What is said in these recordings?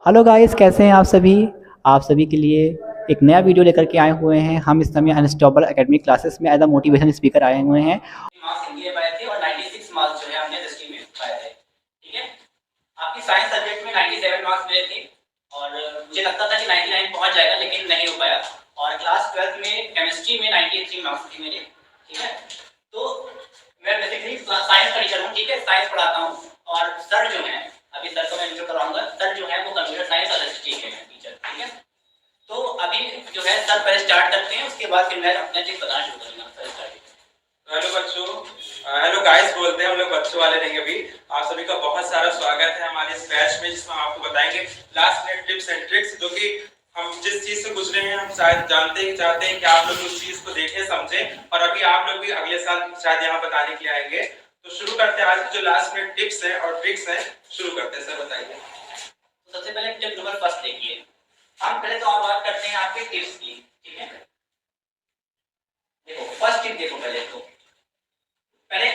Hello guys, कैसे हैं आप सभी। आप सभी के लिए एक नया वीडियो लेकर के आए हुए हैं। हम इस समय अनस्टॉपेबल एकेडमिक क्लासेस में एज अ मोटिवेशन स्पीकर आए हुए हैं। मार्क्स हिंदी में पाए थे और 96 मार्क्स जो है हमने हिस्ट्री में पाए थे। ठीक है, आपकी साइंस सब्जेक्ट में 97 मार्क्स मिले थे और मुझे लगता था कि 99 पहुंच जाएगा, लेकिन नहीं हो पाया। और क्लास 12th में केमिस्ट्री में 93 मार्क्स थे मेरे। ठीक है, तो मैं बेसिकली साइंस का टीचर हूँ। ठीक है, साइंस पढ़ाता हूँ और सर जो है, अभी सर को मैं इंट्रो कराऊंगा। सर जो है वो कंप्यूटर साइंस और हिस्ट्री के हैं टीचर। ठीक है, तो अभी जो है सर पहले स्टार्ट करते हैं, उसके बाद फिर मैं अपना चीज बताना शुरू करूंगा। Sir start. हेलो बच्चों, हेलो गाइस बोलते हैं हम लोग, बच्चों वाले नहीं। अभी आप सभी का बहुत सारा स्वागत है हमारे इस बैच में, जिसमें हम आपको बताएंगे last minute tips and tricks, जो कि हम जिस चीज से गुजरे हैं हम शायद जानते ही चाहते हैं कि आप लोग उस चीज को देखें समझें, और अभी आप लोग भी अगले साल शायद यहाँ बताने के लिए आएंगे। तो शुरू करते हैं आज की जो लास्ट मिनट टिप्स है और ट्रिक्स है। शुरू करते हैं, सर बताइए। तो सबसे पहले टिप नंबर फर्स्ट देखिए। हम पहले तो बात करते हैं आपके टिप्स की। ठीक है, देखो फर्स्ट टिप देखो। पहले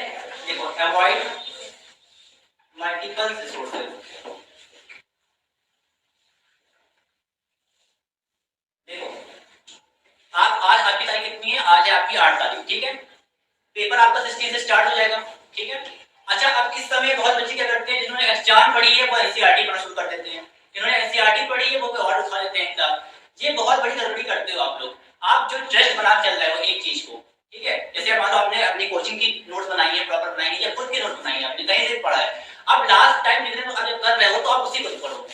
देखो अवॉइड मल्टीपल रिसोर्सेज। देखो, आप आज आपकी तारीख कितनी है? आज है आपकी 8 तारीख। ठीक है, पेपर आपका 16 से स्टार्ट हो जाएगा। ठीक है, अच्छा अब इस समय बहुत बच्चे क्या करते हैं, जिन्होंने एसचार पढ़ी है वो एनसीईआरटी पढ़ना शुरू कर देते हैं। जिन्होंने एनसीईआरटी पढ़ी है वो कोई और उठा लेते हैं एग्जाम। ये बहुत बड़ी गड़बड़ी करते हो आप लोग। आप जो ट्रस्ट बना चल रहे हो एक चीज को, ठीक है, जैसे मान लो आपने अपनी कोचिंग की नोट्स बनाई है, प्रॉपर बनाई है, या खुद की नोट्स बनाई है, आपने कहीं से पढ़ा है। अब लास्ट टाइम रिवीजन अगर कर रहे हो तो आप उसी को पढ़ो।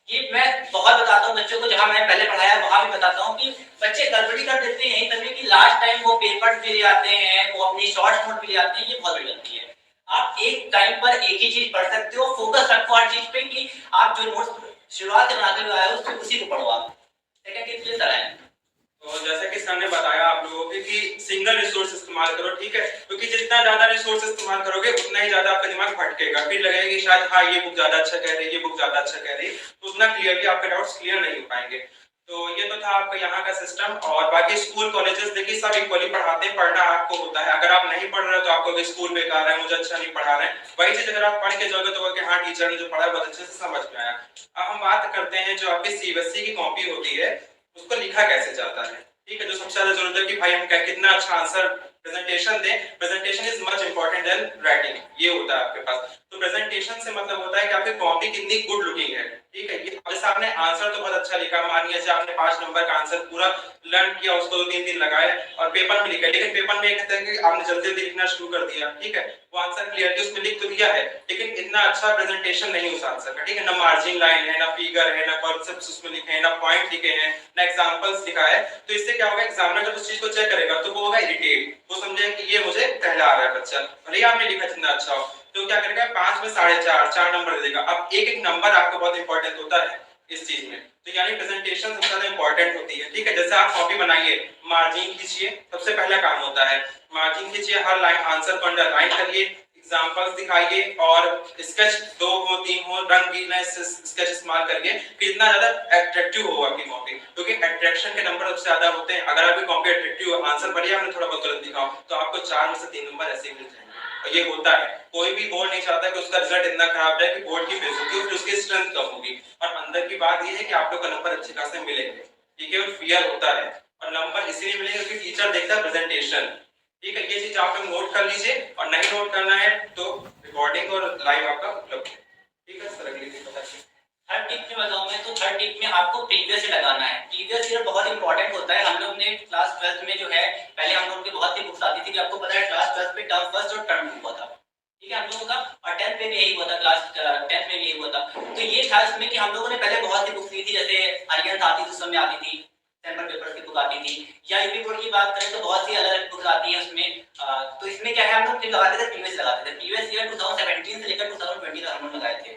ये मैं बहुत बताता हूँ बच्चों को, जहां मैंने पहले पढ़ाया वहां भी बताता हूँ कि बच्चे गड़बड़ी कर देते हैं यही तभी कि लास्ट टाइम वो पेपर भी ले आते हैं, वो अपनी शॉर्ट नोट भी ले आते हैं। ये बहुत बड़ी गलती है। आप एक टाइम पर एक ही चीज पढ़ सकते हो, फोकस रखो हर चीज पे कि आप जो नोट्स शुरुआत से बनाते हुए आए हो उसी को पढ़ो आप। सेकंड टिप ये तरह है। तो जैसे कि सर ने बताया आप लोगों को कि सिंगल रिसोर्स इस्तेमाल करो, ठीक है, क्योंकि जितना ज्यादा रिसोर्स इस्तेमाल करोगे उतना ही ज्यादा आपका दिमाग भटकेगा। फिर लगेगा कि शायद हाँ ये बुक ज्यादा अच्छा कह रही है, ये बुक ज्यादा अच्छा कह रही है, तो उतना क्लियरली आपके डाउट्स क्लियर नहीं हो पाएंगे। तो ये तो था आपका यहाँ का सिस्टम। और बाकी स्कूल कॉलेजेस देखिए सब इक्वली पढ़ाते हैं, पढ़ना आपको होता है। अगर आप नहीं पढ़ रहे हो तो आपको स्कूल बेकार है, मुझे अच्छा नहीं पढ़ा रहे हैं। वही चीज अगर आप पढ़ के जाओगे तो हाँ टीचर ने जो पढ़ा बहुत अच्छे से समझ में आया। अब हम बात करते हैं जो आपकी सीबीएसई की कॉपी होती है उसको लिखा कैसे जाता है। ठीक है, जो सबसे ज्यादा जरूरत है कि भाई हम कितना अच्छा आंसर प्रेजेंटेशन दें। Presentation is much important than writing, ये होता है आपके पास। तो प्रेजेंटेशन से मतलब होता है कि आपकी कॉपी कितनी गुड लुकिंग है। ठीक है, ये जैसे आपने आंसर तो बहुत अच्छा लिखा, मानिए जैसे आपने 5 नंबर का आंसर पूरा लर्न किया, उसको 2-3 दिन लगाए और पेपर में लिखा, लेकिन पेपर में एक कहते हैं कि आपने जल्दी जल्दी लिखना शुरू कर दिया। ठीक है, वो आंसर क्लियरली उसमें लिख तो दिया है, लेकिन इतना अच्छा प्रेजेंटेशन नहीं उस आंसर का। ठीक है, ना मार्जिन लाइन है, ना फिगर है, ना कॉन्सेप्ट्स उसमें लिखे हैं, ना पॉइंट लिखे हैं, ना एग्जांपल्स लिखा है। तो इससे क्या होगा, एग्जामिनर जब उस चीज को चेक करेगा तो वो होगा इरिटेट, वो समझेगा कि ये मुझे टहला रहा है बच्चा, भले ही आपने लिखा जितना अच्छा हो। तो क्या करेगा, 5 में 4.5 4 नंबर दे देगा। अब एक एक नंबर आपका बहुत इंपॉर्टेंट होता है इस चीज में। तो यानी प्रेजेंटेशन सबसे ज्यादा इंपॉर्टेंट होती है। ठीक है, जैसे आप कॉपी बनाइए, मार्जिन खींचिए, सबसे पहला काम होता है मार्जिन खींचिए, हर लाइन आंसर को अंडरलाइन करिए, एग्जांपल्स दिखाइए और स्केच 2 हो 3 हो रंगीन स्केच इस्तेमाल करिए। कितना ज्यादा अट्रैक्टिव होगा आपकी कॉपी, क्योंकि अट्रैक्शन के नंबर सबसे ज्यादा होते हैं। अगर आपकी कॉपी अट्रैक्टिव हो, आंसर भले आपने थोड़ा बहुत गलत लिखा हो, तो आपको 4 में से 3 नंबर ऐसे ही मिल जाएंगे। और ये होता है, कोई भी बोर्ड नहीं चाहता कि उसका रिजल्ट इतना खराब जाए कि बोर्ड की बेइज्जती हो, फिर उसकी स्ट्रेंथ कम होगी। और अंदर की बात ये है कि आप लोग का नंबर अच्छे खासे मिलेंगे। ठीक है, और फियर होता है, और नंबर इसीलिए मिलेंगे क्योंकि टीचर देखता है प्रेजेंटेशन। ठीक है, ये चीज आप लोग नोट कर लीजिए, और नहीं नोट करना है तो रिकॉर्डिंग और लाइव आपका उपलब्ध है। ठीक है सर, अगली चीज बताइए। थर्ड टिप में बताऊं मैं, तो थर्ड टिप में आपको प्रीवियस ईयर लगाना है। प्रीवियस ईयर बहुत इंपॉर्टेंट होता है। हम लोग ने क्लास 12th में जो है, पहले हम लोग की बहुत सी बुक्स आती थी कि आपको पता है क्लास 12th में टर्म फर्स्ट और टर्म टू हुआ था। ठीक है, हम लोगों का, और 10th में भी यही हुआ था, क्लास 10th में भी यही हुआ था। तो ये था इसमें कि हम लोगों ने पहले बहुत सी बुक्स ली थी, जैसे आर्यन आती थी, उस समय आती थी, सैंपल पेपर्स की बुक आती थी, या यूपी बोर्ड की बात करें तो बहुत सी अलग अलग बुक्स आती हैं उसमें। तो इसमें क्या है, हम लोग फिर लगाते थे प्रीवियस लगाते थे। प्रीवियस ईयर 2017 से लेकर 2020 तक हम लोग लगाए थे।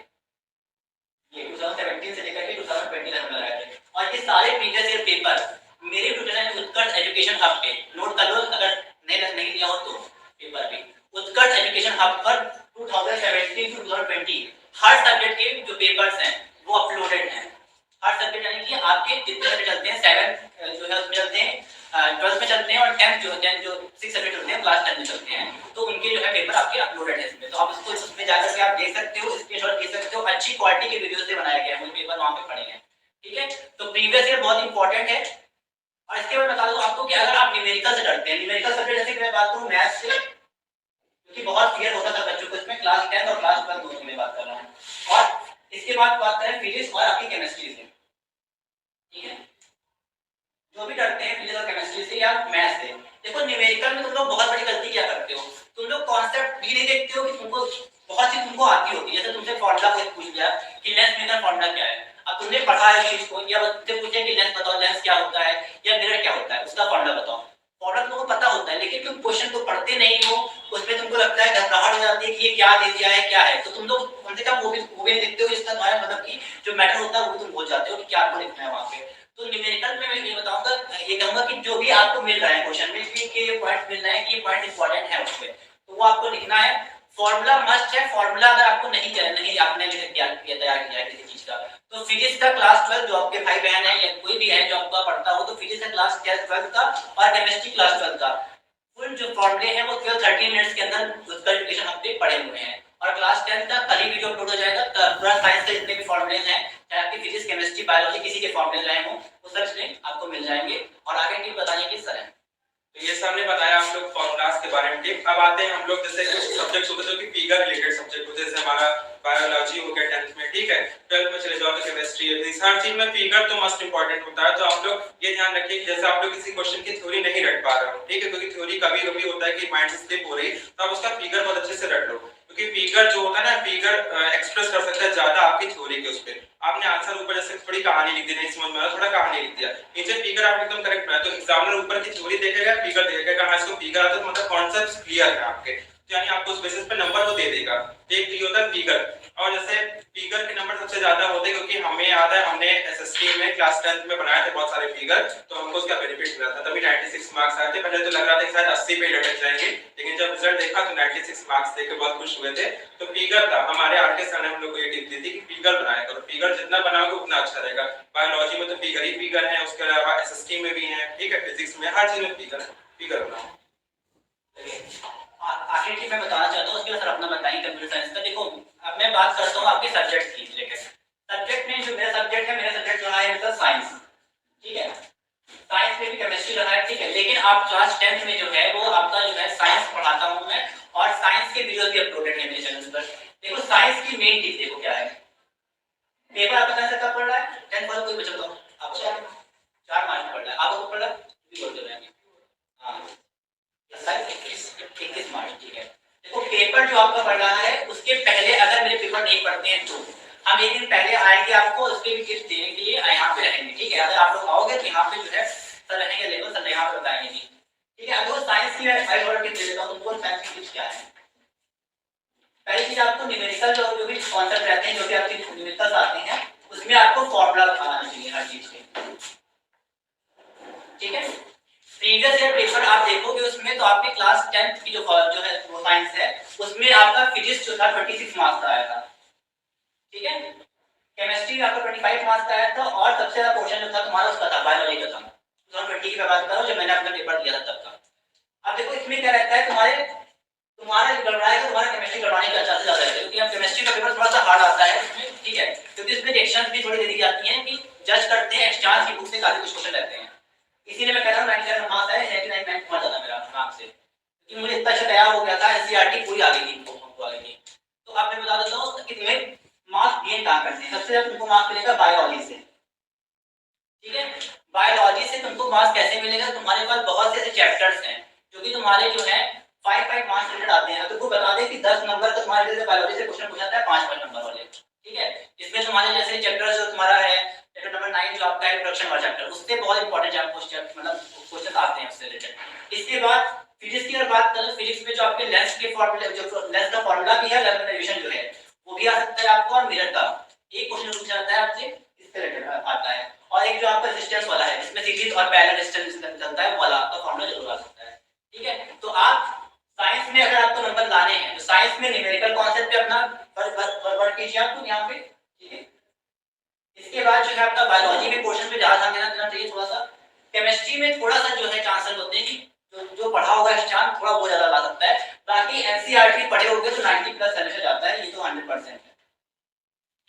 ये 2017 से लेकर के 2020 तक लगाए थे। और ये सारे प्रीवियस ईयर पेपर मेरे ट्यूटर ने उत्कर्ष एजुकेशन हब पे नोट कर लो, अगर नहीं लिया हो तो पेपर भी उत्कर्ष एजुकेशन हब पर 2017 टू 2020 हर सब्जेक्ट के जो पेपर्स हैं वो अपलोडेड हैं। हर सब्जेक्ट यानी कि आपके जितने सब्जेक्ट चलते हैं 7 जो है उसमें चलते हैं, 12th में चलते हैं और 10th जो 6 सब्जेक्ट होते हैं क्लास 10 में चलते हैं, तो उनके जो है पेपर आपके अपलोडेड है इसमें, तो आप उसको उसमें जाकर के आप देख सकते हो, स्क्रीनशॉट ले सकते हो, अच्छी क्वालिटी के वीडियोस से बनाया गया है, वो पेपर वहाँ पे पड़े हैं, ठीक है। तो प्रीवियस ईयर बहुत इंपॉर्टेंट है। और इसके बाद बता दूं आपको कि अगर आप न्यूमेरिकल से डरते हैं, न्यूमेरिकल सब्जेक्ट जैसे कि मैं बात करूं मैथ्स से, क्योंकि बहुत क्लियर होता था बच्चों को इसमें, क्लास 10 और क्लास 12 दोनों में बात कर रहा हूं। और इसके बाद बात करें फिजिक्स और आपकी केमिस्ट्री से, ठीक है, जो भी डरते हैं फिजिक्स और केमिस्ट्री से या मैथ्स से, देखो न्यूमेरिकल में तुम लोग बहुत बड़ी गलती क्या करते हो, तुम लोग कॉन्सेप्ट भी नहीं देखते हो कि तुमको बहुत सी तुमको आती होती है, जैसे तुमसे फार्मूला कोई पूछ गया कि लेंस मिरर फार्मूला क्या है, अब तुमने पढ़ा है चीज को, या तुमसे पूछे कि लेंस बताओ, लेंस क्या होता है या मिरर क्या होता है, उसका फार्मूला बताओ, फार्मूला तुमको पता होता है, लेकिन तुम क्वेश्चन को पढ़ते नहीं हो, उसमें तुमको लगता है घबराहट हो जाती है कि ये क्या दे दिया है क्या है, तो तुम लोग कम से कम वो भी देखते हो, इसका तुम्हारा मतलब कि जो मैटर होता है वो तुम भूल जाते हो कि क्या आपको लिखना है वहां पे। तो न्यूमेरिकल में मैं ये बताऊंगा, ये कहूंगा कि जो भी आपको मिल रहा है क्वेश्चन में कि ये पॉइंट मिल रहा है कि ये पॉइंट इंपॉर्टेंट है उसमें, तो वो आपको लिखना है। फॉर्मूला मस्ट है, फॉर्मूला अगर आपको नहीं आपने तैयार किया है किसी चीज का, तो फिजिक्स का क्लास 12 जो आपके भाई बहन है या कोई भी है जो आपका पढ़ता हो, तो फिजिक्स का क्लास 12 का और केमिस्ट्री क्लास 12 का फुल जो फॉर्मूले हैं वो केवल 30 मिनट्स के अंदर उसका एजुकेशन हम पे पढ़े हुए हैं, और क्लास 10 का कल ही वीडियो अपलोड हो जाएगा, पूरा साइंस के जितने भी फॉर्मूलेज हैं, चाहे आपकी फिजिक्स केमिस्ट्री बायोलॉजी किसी के फॉर्मूले रहे हो, वो सब इसमें आपको मिल जाएंगे, और आगे की बताने की सर है। तो ये सामने बताया हम लोग फॉर्मूलाज के बारे में। अब आते हैं हम लोग जैसे कुछ सब्जेक्ट्स होते हैं जो कि फिगर रिलेटेड सब्जेक्ट होते हैं, जैसे हमारा बायोलॉजी हो गया 10th में, ठीक है, 12th में चले जाओ तो केमिस्ट्री है, इस हर चीज में फिगर तो मस्ट इंपॉर्टेंट होता है। तो आप लोग ये ध्यान रखिए कि जैसे आप लोग किसी क्वेश्चन की थ्योरी नहीं रट पा रहे हो, ठीक है, क्योंकि थ्योरी कभी कभी होता है कि माइंड से स्लिप हो रही, तो आप उसका फिगर बहुत अच्छे से रट लो, क्योंकि फिगर जो होता है ना, फिगर एक्सप्रेस कर सकता है ज्यादा आपकी थ्योरी के उस पे। आपने आंसर ऊपर जैसे थोड़ी कहानी लिख दी, नहीं समझ में आया, थोड़ा कहानी लिख दिया, नीचे फिगर आप एकदम करेक्ट बनाए, तो एग्जामिनर ऊपर की थ्योरी देखेगा, फिगर देखेगा, हाँ इसको फिगर आता है, मतलब कॉन्सेप्ट्स क्लियर है आपके, यानी आपको उस बेसिस पे नंबर वो दे देगा। एक तो ये होता है फिगर, और जैसे फिगर के नंबर सबसे ज्यादा होते हैं, क्योंकि हमें याद है हमने एसएसटी में क्लास 10 में बनाए थे बहुत सारे फिगर, तो हमको उसका बेनिफिट मिला था, तभी 96 मार्क्स आए थे। पहले तो लग रहा था कि शायद 80 पे लटक जाएंगे, लेकिन जब रिजल्ट देखा तो 96 मार्क्स देख के बहुत खुश हुए थे। तो फिगर था, हमारे आरके सर ने हम लोग को ये टिप दी थी कि फिगर बनाया करो, फिगर जितना बनाओगे उतना अच्छा रहेगा। बायोलॉजी में तो फिगर ही फिगर है, उसके अलावा एसएसटी में भी है, ठीक है, फिजिक्स में, हर चीज में फिगर है, फिगर बनाओ। आखिर चीज मैं बताना चाहता हूँ, उसके बाद सर अपना बताइए कंप्यूटर साइंस का। देखो अब मैं बात करता हूँ आपके सब्जेक्ट की लेकर, सब्जेक्ट में जो मेरा सब्जेक्ट रहा है मतलब साइंस, ठीक है, साइंस में भी केमिस्ट्री रहा है, ठीक है, लेकिन आप क्लास 10 में जो है वो आपका जो है साइंस पढ़ाता हूँ मैं, और साइंस के वीडियोस भी अपलोडेड है मेरे चैनल पर। देखो साइंस की मेन चीज देखो क्या है, पेपर आपका कैसे कब पढ़ रहा है, 10 वाला कोई बच्चा बताओ, आप 4 मार्च पढ़ रहा है, आपको पढ़ रहा है भी बोल दे रहे हैं, हां 21 मार्च, ठीक है। देखो पेपर जो आपका पढ़ रहा है उसके पहले अगर मेरे पेपर नहीं पढ़ते हैं तो हम एक दिन पहले आएंगे, आपको उसके भी टिप्स देने के लिए यहाँ पे रहेंगे, ठीक है। अगर आप लोग आओगे तो यहाँ पे जो है सर रहेंगे, लेवल सर यहाँ पे बताएंगे जी, ठीक है। अगर साइंस की मैं और टिप दे देता हूँ तुमको, साइंस की टिप्स क्या है। पहली चीज आपको न्यूमेरिकल जो भी कॉन्सेप्ट रहते हैं, जो भी आपके न्यूमेरिकल्स आते हैं, उसमें आपको फॉर्मूला आना चाहिए हर चीज के, ठीक है। प्रीवियस ईयर पेपर आप देखोगे उसमें तो आपके क्लास 10th की जो है वो साइंस है, उसमें आपका फिजिक्स जो था 26 मार्क्स का आया था, ठीक है। केमिस्ट्री आपका 25 मार्क्स का आया था, और सबसे ज्यादा पोर्शन जो था तुम्हारा उसका था बायोलॉजी का था, 2020 की बात कर रहा हूं जब मैंने अपना पेपर दिया था तब का। अब देखो इसमें क्या रहता है, तुम्हारा जो गड़बड़ाएगा तुम्हारा केमिस्ट्री गड़बड़ाने का चांसेस ज्यादा रहता है, क्योंकि अब केमिस्ट्री का पेपर थोड़ा सा हार्ड आता है उसमें, ठीक है, क्योंकि इसमें रिएक्शंस भी थोड़ी दे दी जाती हैं कि जज करते हैं, एक्सचांस की बुक से काफी कुछ क्वेश्चन रहते हैं, इसीलिए मैं कह रहा हूं 99 मार्क्स आए, 99 रैंक बहुत ज्यादा मेरा मार्क्स से, क्योंकि मुझे इतना अच्छा तैयार हो गया था, एनसीईआरटी पूरी आ गई थी हमको आ गई थी। तो अब मैं बता देता हूं कि तुम्हें मार्क्स गेन कहां करते हैं। सबसे ज्यादा तुमको मार्क्स मिलेगा बायोलॉजी से, ठीक है। बायोलॉजी से तुमको मार्क्स कैसे मिलेगा, तुम्हारे पास बहुत से ऐसे चैप्टर्स हैं जो कि तुम्हारे जो है 5 मार्क्स रिलेटेड आते हैं। तो तुमको बता दें कि 10 नंबर तक तुम्हारे जैसे बायोलॉजी से क्वेश्चन पूछा जाता है 5 नंबर वाले, ठीक है। इसमें तुम्हारे जैसे चैप्टर जो तुम्हारा है चैप्टर नंबर 9 जो आपका है रिप्रोडक्शन वाला चैप्टर, उससे बहुत इंपॉर्टेंट चैप्टर मतलब क्वेश्चन आते हैं उससे रिलेटेड। इसके बाद फिजिक्स की अगर बात करें, फिजिक्स में जो आपके लेंस के फार्मूले, जो लेंस का फार्मूला भी है, लेंस रिलेशन जो है वो भी आ सकता है आपको, और मिरर का एक क्वेश्चन पूछा जाता है आपसे इससे रिलेटेड आता है, और एक जो आपका रेजिस्टेंस वाला है इसमें सीरीज और पैरेलल रेजिस्टेंस चलता है, वो वाला आपका फार्मूला जरूर आ सकता है, ठीक है। तो आप साइंस में अगर आपको नंबर लाने हैं तो साइंस में न्यूमेरिकल कॉन्सेप्ट पे अपना वर्क कीजिए आपको यहाँ पे, ठीक है। इसके बाद जो है आपका बायोलॉजी में पोर्शन पे ज्यादा ध्यान देना चाहिए थोड़ा सा, केमिस्ट्री में थोड़ा सा जो है चांसेस होते हैं कि जो पढ़ा होगा स्टान थोड़ा बहुत ज़्यादा ला सकता है, बाकी एनसीईआरटी पढ़े होगे तो 90 प्लस हमेशा जाता है, ये तो 100% है।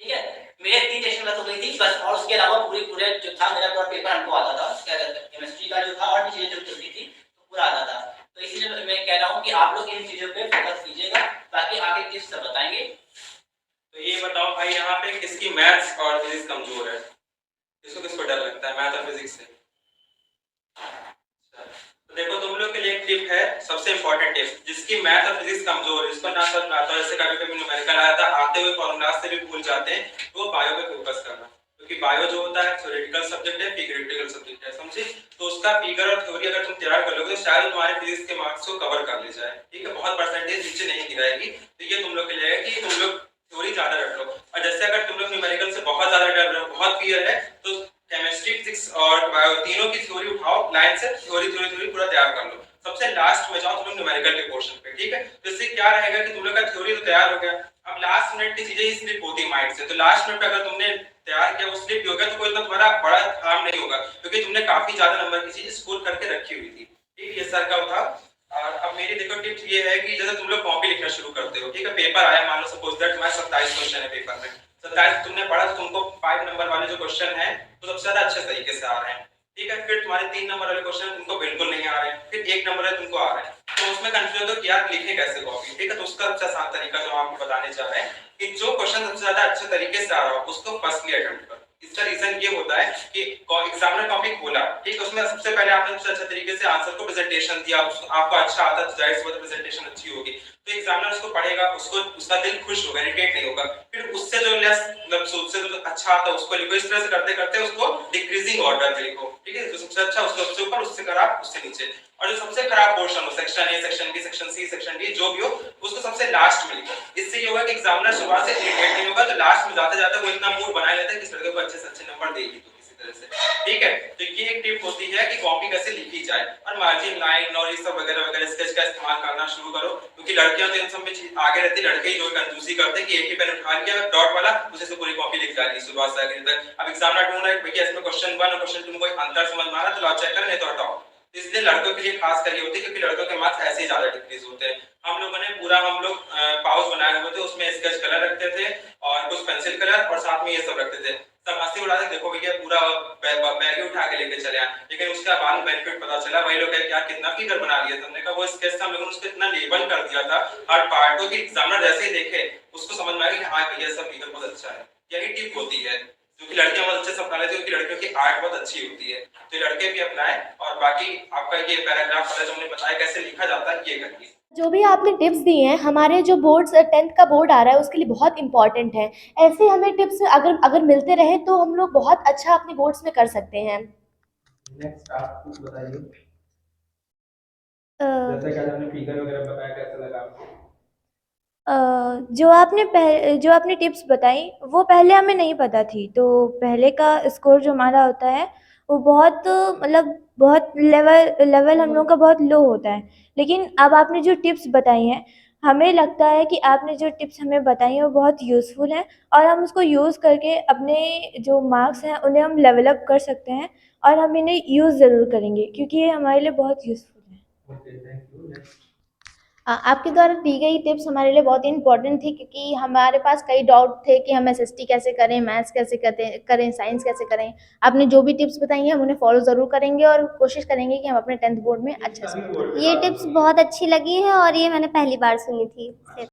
ठीक है, मेरे 3 टेस्ट गलत हो गई थी बस, और उसके अलावा पूरे जो था मेरा पूरा पेपर हमको आता था, क्या कहते हैं केमिस्ट्री का जो था और भी चीज़ें जो चलती थी तो पूरा आता था। तो इसीलिए मैं कह रहा हूँ कि आप लोग इन चीज़ों पे फोकस कीजिएगा, ताकि आगे टिप्स सब बताएंगे। तो ये बताओ भाई, यहाँ पे किसकी मैथ्स और फिजिक्स कमजोर है? किसको डर लगता है मैथ और फिजिक्स से? तो देखो तुम लोग के लिए एक टिप है, सबसे इंपॉर्टेंट टिप, जिसकी मैथ और फिजिक्स कमजोर है, इसको ना समझ में आता है, जैसे कभी कभी न्यूमेरिकल आया था आते हुए फॉर्मूला से भी भूल जाते हैं, तो वो बायो पे फोकस करना, क्योंकि बायो जो होता है थ्योरेटिकल सब्जेक्ट है, फिगरेटिकल सब्जेक्ट है, समझे? तो उसका फिगर और थ्योरी अगर तुम तैयार कर लोगे तो शायद तुम्हारे फिजिक्स के मार्क्स को कवर कर ले जाए, ठीक है, बहुत परसेंटेज नीचे नहीं गिराएगी। तो ये तुम लोग के लिए है कि तुम लोग थ्योरी ज्यादा रख लो, और जैसे अगर तुम लोग न्यूमेरिकल से बहुत ज्यादा डर रहे हो, बहुत फियर है, तो केमिस्ट्री, फिजिक्स और बायो तीनों की थ्योरी उठाओ, लाइन से थ्योरी पूरा तैयार कर लो, सबसे लास्ट में जाओ तुम लोग न्यूमेरिकल के पोर्शन पे, ठीक है? तो इससे क्या रहेगा कि तुम लोग का थ्योरी तो तैयार हो गया, अब लास्ट मिनट की चीजें स्लिप होती है माइंड से, तो लास्ट मिनट पे अगर तुमने तैयार किया वो स्लिप हो गया तो कोई इतना तुम्हारा बड़ा हार्म नहीं होगा, क्योंकि तुमने काफी ज्यादा नंबर की चीज स्कोर करके रखी हुई थी, ठीक? ये सर का था। और अब मेरी देखो टिप्स ये है कि जैसे तुम लोग कॉपी लिखना शुरू करते हो, ठीक है, पेपर आया, मान लो सपोज दैट तुम्हारे 27 क्वेश्चन है पेपर में, 27 तुमने पढ़ा तो तुमको 5 नंबर वाले जो क्वेश्चन है तो सबसे ज्यादा अच्छे तरीके से आ रहे हैं, ठीक है, फिर तुम्हारे 3 नंबर वाले क्वेश्चन तुमको बिल्कुल नहीं आ रहे हैं, फिर 1 नंबर वाले तुमको आ रहे हैं, तो उसमें कंफ्यूजन हो कि यार लिखे कैसे कॉपी, ठीक है? तो उसका सबसे आसान तरीका जो आपको बताने जा रहे हैं कि जो क्वेश्चन सबसे ज्यादा अच्छे तरीके से आ रहा हो उसको फर्स्टली अटेम्प्ट करो। इसका रीजन ये होता है कि एग्जामिनर टॉपिक खोला, ठीक है, उसमें सबसे पहले आपने सबसे अच्छा तरीके से आंसर को प्रेजेंटेशन दिया, आपको अच्छा आता तो जाहिर सी बात है प्रेजेंटेशन अच्छी होगी, तो एग्जामिनर उसको पढ़ेगा, उसका दिल खुश होगा, इरिटेट नहीं होगा, फिर उससे जो लेस मतलब उससे जो अच्छा आता है उसको लिखो, इस तरह से करते करते उसको डिक्रीजिंग ऑर्डर में लिखो, ठीक है, जो सबसे अच्छा उसको सबसे ऊपर, उससे खराब उससे नीचे, और जो सबसे खराब पोर्शन हो section A, section B, section C, section D जो भी हो उसको सबसे लास्ट में लिखो। इससे ये होगा कि एग्जामिनर शुरुआत से इरिटेट नहीं होगा, तो लास्ट में जाते जाते वो इतना मूड बना लेता है कि इस लड़के को अच्छे से अच्छे नंबर देगी तो किसी तरह से, ठीक है? तो ये एक टिप होती है कि कॉपी कैसे लिखी जाए, और मार्जिन लाइन और ये सब वगैरह वगैरह स्केच का इस्तेमाल करना शुरू करो, क्योंकि लड़कियां तो इन सब में आगे रहती, लड़के ही जो कंजूसी करते हैं कि एक ही पेन उठा लिया डॉट वाला, उसे से पूरी कॉपी लिख डाली शुरुआत से आखिर तक। अब एग्जामिनर ढूंढ रहा है भैया इसमें क्वेश्चन 1 और क्वेश्चन 2 में कोई अंतर समझ में आ रहा है तो लाओ चेक कर, नहीं तो हटाओ। इसलिए लड़कों के लिए खास कर ये होती है क्योंकि लड़कों के मार्क्स ऐसे ही ज्यादा डिक्रीज होते हैं। हम लोगों ने पूरा पाउच बनाए हुए थे, उसमें स्केच कलर रखते थे और कुछ पेंसिल कलर और साथ में ये सब रखते थे, सब हंसी उड़ाते, देखो भैया पूरा बैग ही उठा के लेके चले आए, लेकिन उसका बाद में बेनिफिट पता चला, वही लोग क्या कितना फिगर बना लिया, तुमने कहा वो स्केच था, हम लोगों ने उसको इतना लेबल कर दिया था हर पार्ट को कि एग्जामिनर जैसे ही देखे उसको समझ में आया कि हाँ भैया सब फिगर बहुत अच्छा है। यही टिप होती है, क्योंकि लड़कियां बहुत अच्छे से अपना लेती है, क्योंकि लड़कियों की आर्ट बहुत अच्छी होती है, तो लड़के भी अपनाएं, और बाकी आपका ये पैराग्राफ वाला जो हमने बताया कैसे लिखा जाता है ये करिए। जो भी आपने टिप्स दिए हैं हमारे जो बोर्ड्स 10th का बोर्ड आ रहा है उसके लिए बहुत इंपॉर्टेंट है। ऐसे हमें टिप्स अगर अगर मिलते रहे तो हम लोग बहुत अच्छा अपने बोर्ड्स में कर सकते हैं। नेक्स्ट आप कुछ बताइए, अ, जैसे कि आपने फिगर वगैरह बताया, कैसा लगा आपको? जो आपने टिप्स बताई वो पहले हमें नहीं पता थी, तो पहले का स्कोर जो हमारा होता है वो बहुत मतलब बहुत लेवल हम लोग का बहुत लो होता है, लेकिन अब आपने जो टिप्स बताई हैं हमें लगता है कि आपने जो टिप्स हमें बताई हैं वो बहुत यूज़फुल हैं, और हम उसको यूज़ करके अपने जो मार्क्स हैं उन्हें हम लेवल अप कर सकते हैं, और हम इन्हें यूज़ ज़रूर करेंगे क्योंकि ये हमारे लिए बहुत यूज़फुल है। Okay, thank you. नेक्स्ट आपके द्वारा दी गई टिप्स हमारे लिए बहुत ही इम्पोर्टेंट थी, क्योंकि हमारे पास कई डाउट थे कि हम एसएसटी कैसे करें, मैथ्स कैसे करें, साइंस कैसे करें। आपने जो भी टिप्स बताई हैं हम उन्हें फॉलो ज़रूर करेंगे और कोशिश करेंगे कि हम अपने 10th बोर्ड में अच्छा से। ये टिप्स बहुत अच्छी लगी है और ये मैंने पहली बार सुनी थी।